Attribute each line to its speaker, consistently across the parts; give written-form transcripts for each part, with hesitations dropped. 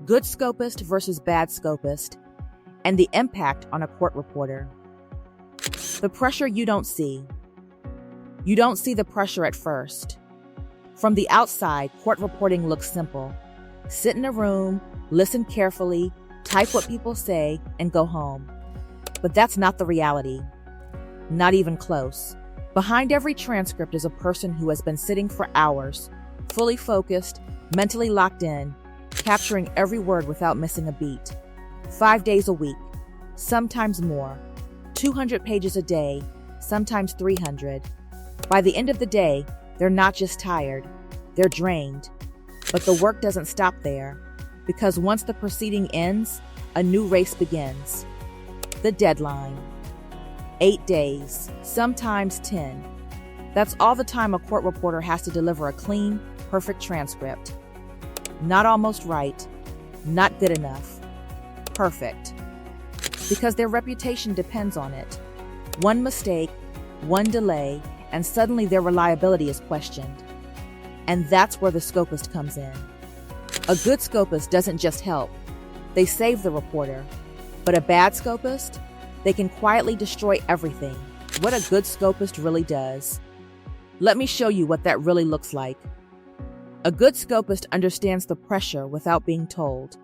Speaker 1: Good scopist versus bad scopist, and the impact on a court reporter. The pressure you don't see. You don't see the pressure at first. From the outside, court reporting looks simple. Sit in a room, listen carefully, type what people say, and go home. But that's not the reality. Not even close. Behind every transcript is a person who has been sitting for hours, fully focused, mentally locked in, capturing every word without missing a beat. 5 days a week, sometimes more. 200 pages a day, sometimes 300. By the end of the day, they're not just tired, they're drained. But the work doesn't stop there, because once the proceeding ends, a new race begins. The deadline. 8 days, sometimes 10. That's all the time a court reporter has to deliver a clean, perfect transcript. Not almost right, not good enough, perfect. Because their reputation depends on it. One mistake, one delay, and suddenly their reliability is questioned. And that's where the scopist comes in. A good scopist doesn't just help, they save the reporter. But a bad scopist? They can quietly destroy everything. What a good scopist really does. Let me show you what that really looks like. A good scopist understands the pressure without being told.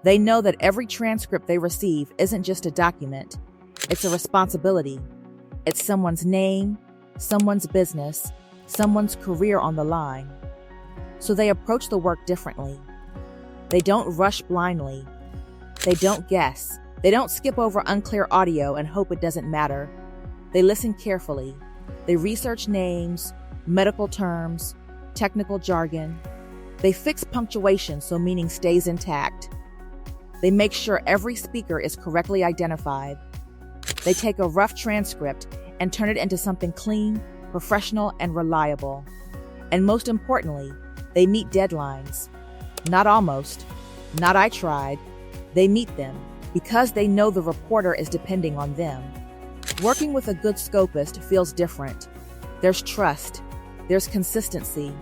Speaker 1: They know that every transcript they receive isn't just a document, it's a responsibility. It's someone's name, someone's business, someone's career on the line. So they approach the work differently. They don't rush blindly. They don't guess. They don't skip over unclear audio and hope it doesn't matter. They listen carefully. They research names, medical terms, technical jargon. They fix punctuation so meaning stays intact. They make sure every speaker is correctly identified. They take a rough transcript and turn it into something clean, professional, and reliable. And most importantly, they meet deadlines. Not almost, not I tried. They meet them because they know the reporter is depending on them. Working with a good scopist feels different. There's trust. There's consistency.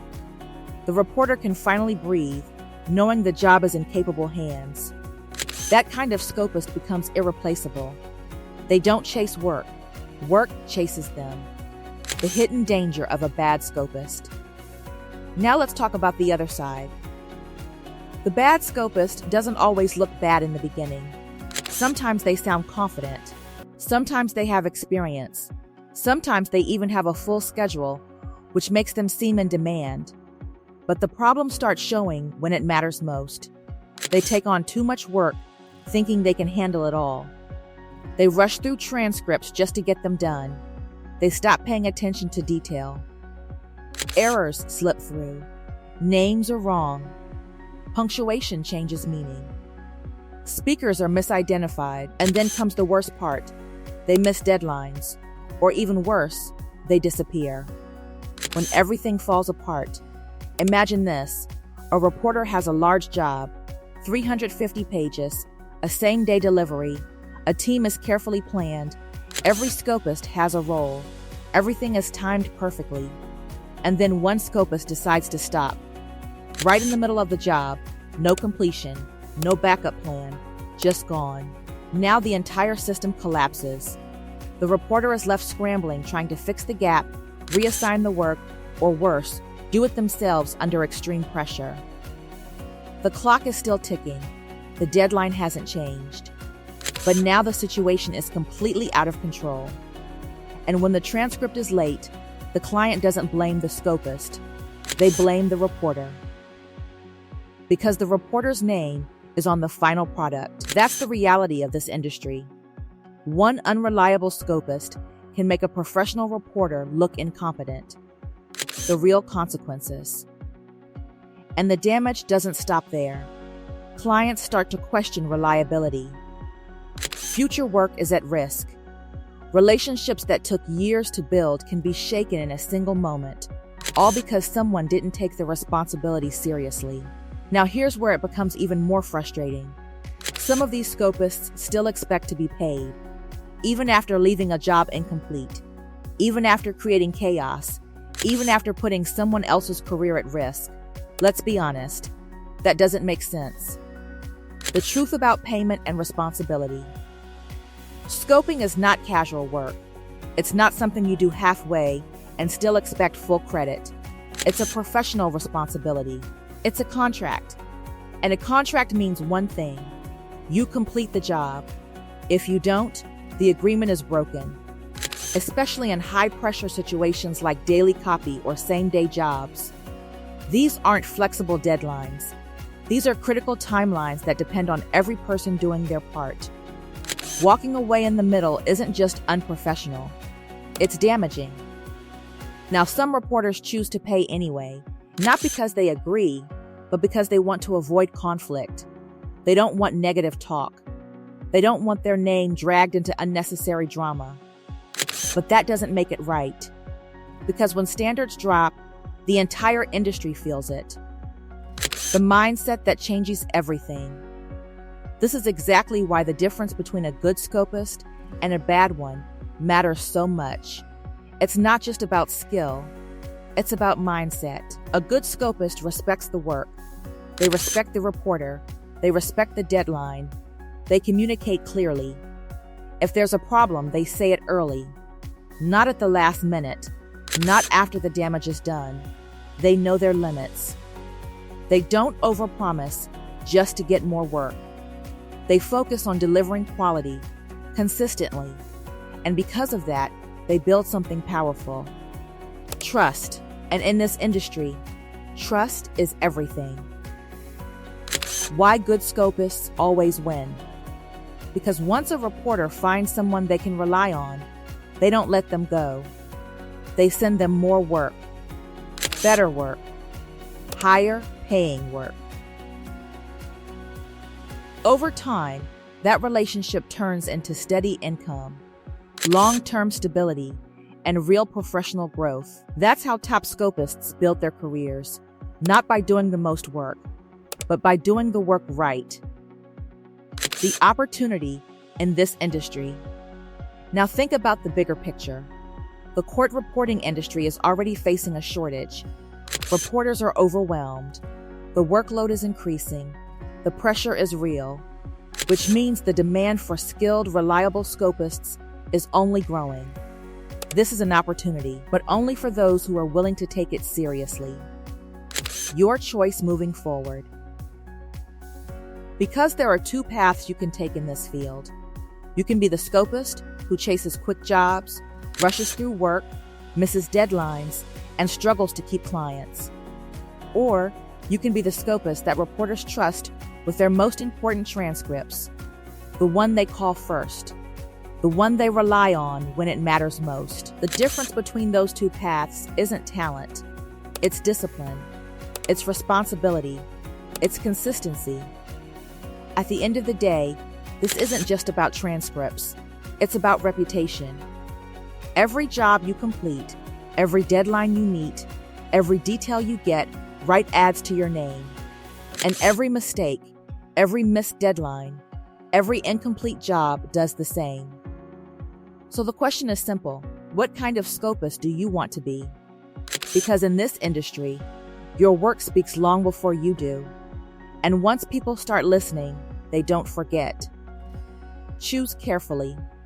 Speaker 1: The reporter can finally breathe, knowing the job is in capable hands. That kind of scopist becomes irreplaceable. They don't chase work. Work chases them. The hidden danger of a bad scopist. Now let's talk about the other side. The bad scopist doesn't always look bad in the beginning. Sometimes they sound confident. Sometimes they have experience. Sometimes they even have a full schedule, which makes them seem in demand. But the problem starts showing when it matters most. They take on too much work, thinking they can handle it all. They rush through transcripts just to get them done. They stop paying attention to detail. Errors slip through. Names are wrong. Punctuation changes meaning. Speakers are misidentified, and then comes the worst part. They miss deadlines. Or even worse, they disappear. When everything falls apart, imagine this. A reporter has a large job, 350 pages, a same-day delivery, a team is carefully planned, every scopist has a role, everything is timed perfectly. And then one scopist decides to stop. Right in the middle of the job, no completion, no backup plan, just gone. Now the entire system collapses. The reporter is left scrambling, trying to fix the gap, reassign the work, or worse, do it themselves under extreme pressure. The clock is still ticking. The deadline hasn't changed. But now the situation is completely out of control. And when the transcript is late, the client doesn't blame the scopist. They blame the reporter. Because the reporter's name is on the final product. That's the reality of this industry. One unreliable scopist can make a professional reporter look incompetent. The real consequences. And the damage doesn't stop there. Clients start to question reliability. Future work is at risk. Relationships that took years to build can be shaken in a single moment, all because someone didn't take the responsibility seriously. Now here's where it becomes even more frustrating. Some of these scopists still expect to be paid, even after leaving a job incomplete, even after creating chaos, even after putting someone else's career at risk. Let's be honest, that doesn't make sense. The truth about payment and responsibility. Scoping is not casual work. It's not something you do halfway and still expect full credit. It's a professional responsibility. It's a contract. And a contract means one thing: you complete the job. If you don't, the agreement is broken. Especially in high-pressure situations like daily copy or same-day jobs. These aren't flexible deadlines. These are critical timelines that depend on every person doing their part. Walking away in the middle isn't just unprofessional. It's damaging. Now, some reporters choose to pay anyway, not because they agree, but because they want to avoid conflict. They don't want negative talk. They don't want their name dragged into unnecessary drama. But that doesn't make it right. Because when standards drop, the entire industry feels it. The mindset that changes everything. This is exactly why the difference between a good scopist and a bad one matters so much. It's not just about skill. It's about mindset. A good scopist respects the work. They respect the reporter. They respect the deadline. They communicate clearly. If there's a problem, they say it early. Not at the last minute. Not after the damage is done. They know their limits. They don't overpromise just to get more work. They focus on delivering quality, consistently. And because of that, they build something powerful. Trust. And in this industry, trust is everything. Why good scopists always win? Because once a reporter finds someone they can rely on, they don't let them go. They send them more work, better work, higher paying work. Over time, that relationship turns into steady income, long-term stability, and real professional growth. That's how top scopists build their careers, not by doing the most work, but by doing the work right. The opportunity in this industry. Now think about the bigger picture. The court reporting industry is already facing a shortage. Reporters are overwhelmed. The workload is increasing. The pressure is real, which means the demand for skilled, reliable scopists is only growing. This is an opportunity, but only for those who are willing to take it seriously. Your choice moving forward. Because there are two paths you can take in this field. You can be the scopist who chases quick jobs, rushes through work, misses deadlines, and struggles to keep clients. Or you can be the scopist that reporters trust with their most important transcripts, the one they call first, the one they rely on when it matters most. The difference between those two paths isn't talent. It's discipline. It's responsibility. It's consistency. At the end of the day, this isn't just about transcripts. It's about reputation. Every job you complete, every deadline you meet, every detail you get right adds to your name. And every mistake, every missed deadline, every incomplete job does the same. So the question is simple. What kind of scopist do you want to be? Because in this industry, your work speaks long before you do. And once people start listening, they don't forget. Choose carefully.